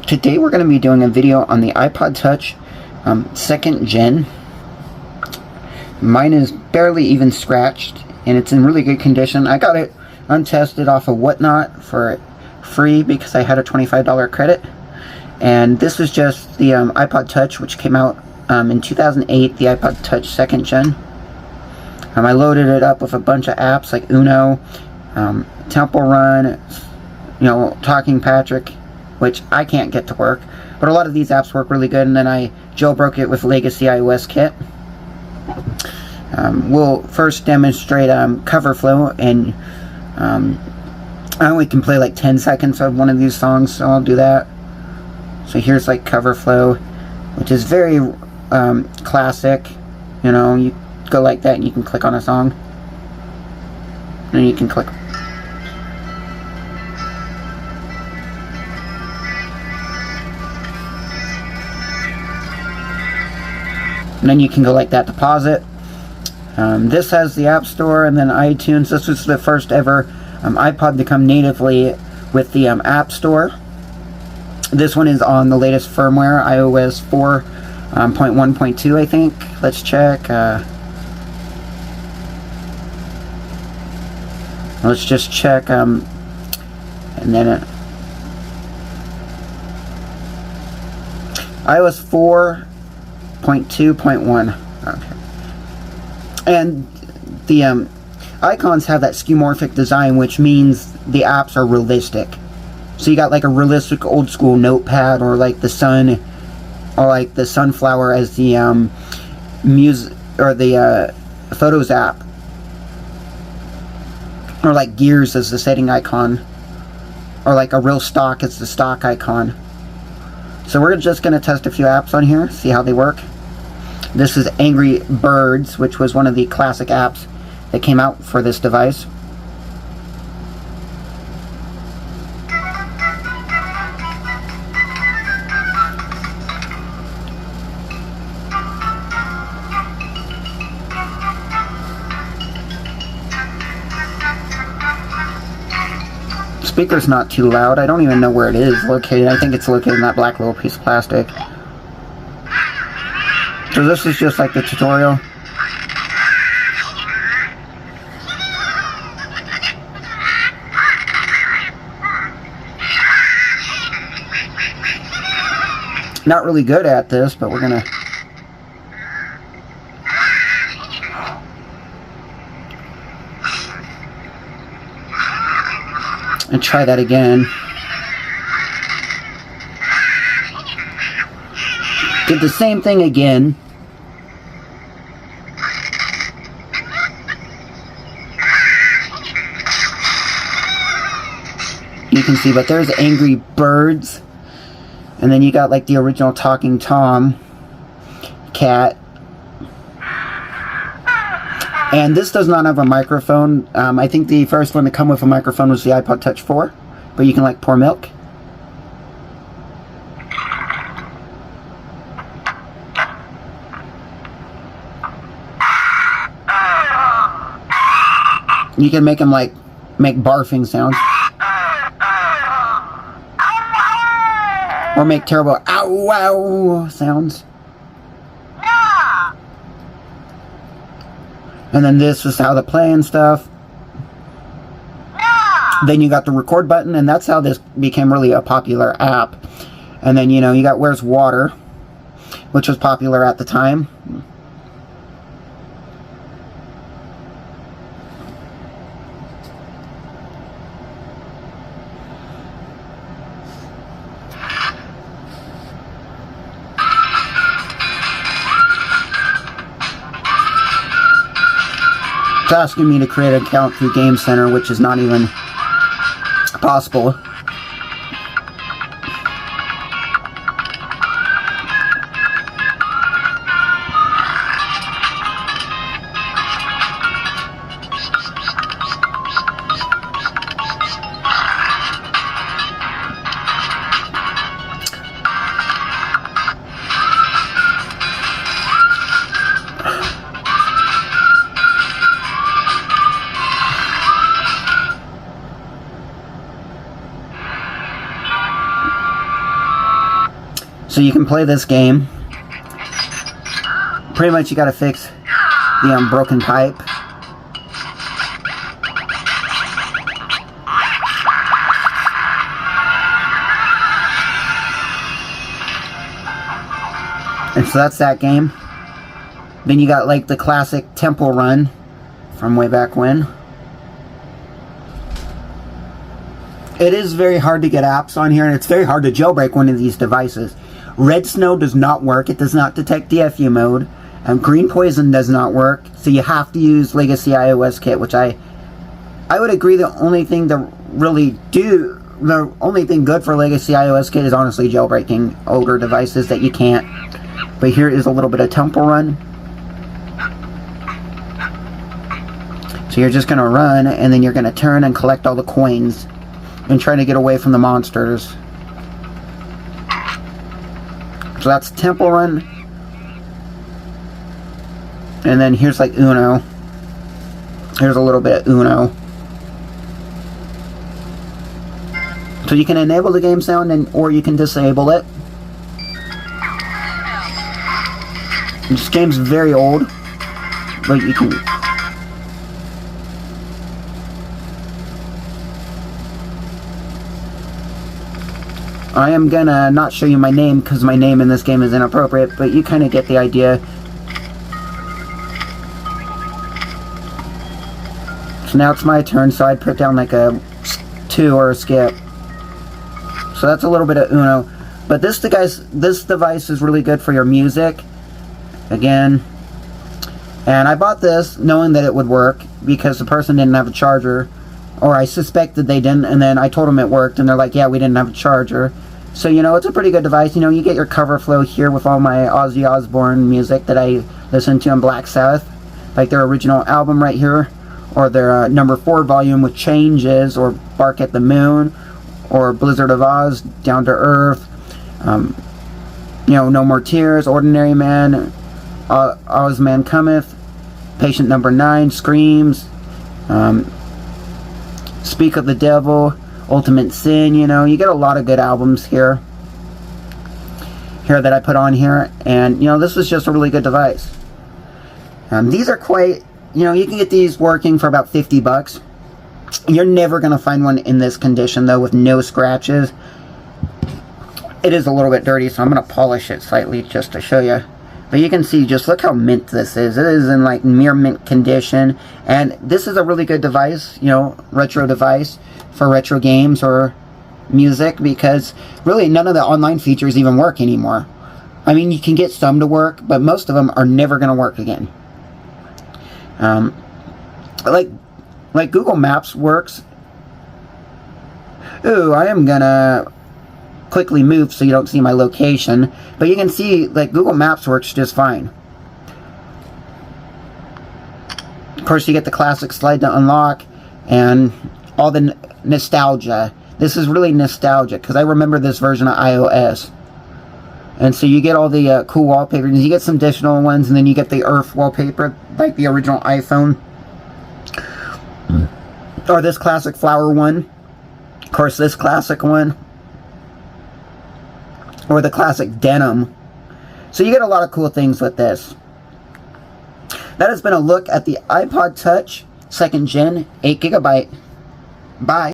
Today we're going to be doing a video on the iPod Touch 2nd Gen. Mine is barely even scratched and it's in really good condition. I got it untested off of Whatnot for free because I had a $25 credit. And this is just the iPod Touch, which came out in 2008, the iPod Touch 2nd Gen. I loaded it up with a bunch of apps like Uno, Temple Run, Talking Patrick, which I can't get to work, but a lot of these apps work really good, and then I jailbroke it with Legacy iOS Kit. We'll first demonstrate cover flow, and I only can play like 10 seconds of one of these songs, so I'll do that. So here's like cover flow, which is very classic. You go like that and you can click on a song, and then you can click. And then you can go like that to pause it. This has the App Store and then iTunes. This was the first ever iPod to come natively with the App Store. This one is on the latest firmware, iOS 4.1.2, I think. Let's check. Let's just check. And then iOS 4.2.1. Okay. And the icons have that skeuomorphic design, which means the apps are realistic. So you got like a realistic old school notepad, or like the sun, or like the sunflower as the music, or the Photos app, or like gears as the setting icon, or like a real stock as the stock icon. So we're just going to test a few apps on here, see how they work. This is Angry Birds, which was one of the classic apps that came out for this device. Speaker's not too loud. I don't even know where it is located. I think it's located in that black little piece of plastic. So this is just like the tutorial. Not really good at this, but we're gonna and try that again. Did the same thing again. You can see, but there's Angry Birds. And then you got like the original Talking Tom, Cat. And this does not have a microphone. I think the first one to come with a microphone was the iPod Touch 4. But you can like pour milk. You can make them like make barfing sounds. Or make terrible ow wow sounds. And then this is how to play and stuff. Then you got the record button, and that's how this became really a popular app. And then, you got Where's Water, which was popular at the time. It's asking me to create an account through Game Center, which is not even possible. So you can play this game. Pretty much you gotta fix the broken pipe. And so that's that game. Then you got like the classic temple run from way back when. It is very hard to get apps on here, and it's very hard to jailbreak one of these devices. Red Snow does not work. It does not detect DFU mode. Green Poison does not work. So you have to use Legacy iOS Kit, which I would agree the only thing to really do, the only thing good for Legacy iOS Kit is honestly jailbreaking older devices that you can't. But here is a little bit of temple run. So you're just going to run, and then you're going to turn and collect all the coins and try to get away from the monsters. So that's temple run. And then here's like Uno. Here's a little bit of Uno. So you can enable the game sound, or you can disable it. This game's very old, but you can... I am gonna not show you my name because my name in this game is inappropriate, but you kind of get the idea. So now it's my turn, so I'd put down like a 2 or a skip. So that's a little bit of Uno. But this device is really good for your music. Again. And I bought this knowing that it would work because the person didn't have a charger. Or I suspected they didn't, and then I told them it worked, and they're like, yeah, we didn't have a charger. So, you know, it's a pretty good device. You know, you get your cover flow here with all my Ozzy Osbourne music that I listen to in Black Sabbath. Like their original album right here. Or their number 4 volume with Changes, or Bark at the Moon, or Blizzard of Oz, Down to Earth. You know, No More Tears, Ordinary Man, Oz Man Cometh, Patient Number 9, Screams, Speak of the Devil, Ultimate Sin. You know, you get a lot of good albums here that I put on here, and you know, this was just a really good device. These are quite, you know, you can get these working for about 50 bucks. You're never going to find one in this condition though, with no scratches. It is a little bit dirty, so I'm going to polish it slightly just to show you. But you can see, just look how mint this is. It is in like near mint condition. And this is a really good device, you know, retro device for retro games or music, because really none of the online features even work anymore. I mean, you can get some to work, but most of them are never going to work again. Like Google Maps works. Ooh, I am going to quickly move so you don't see my location, but you can see like Google Maps works just fine. Of course, you get the classic slide to unlock and all the nostalgia. This is really nostalgic because I remember this version of iOS, and so you get all the cool wallpapers. You get some additional ones, and then you get the Earth wallpaper like the original iPhone, or this classic flower one. Of course, this classic one. Or the classic denim. So you get a lot of cool things with this. That has been a look at the iPod Touch 2nd Gen 8GB. Bye.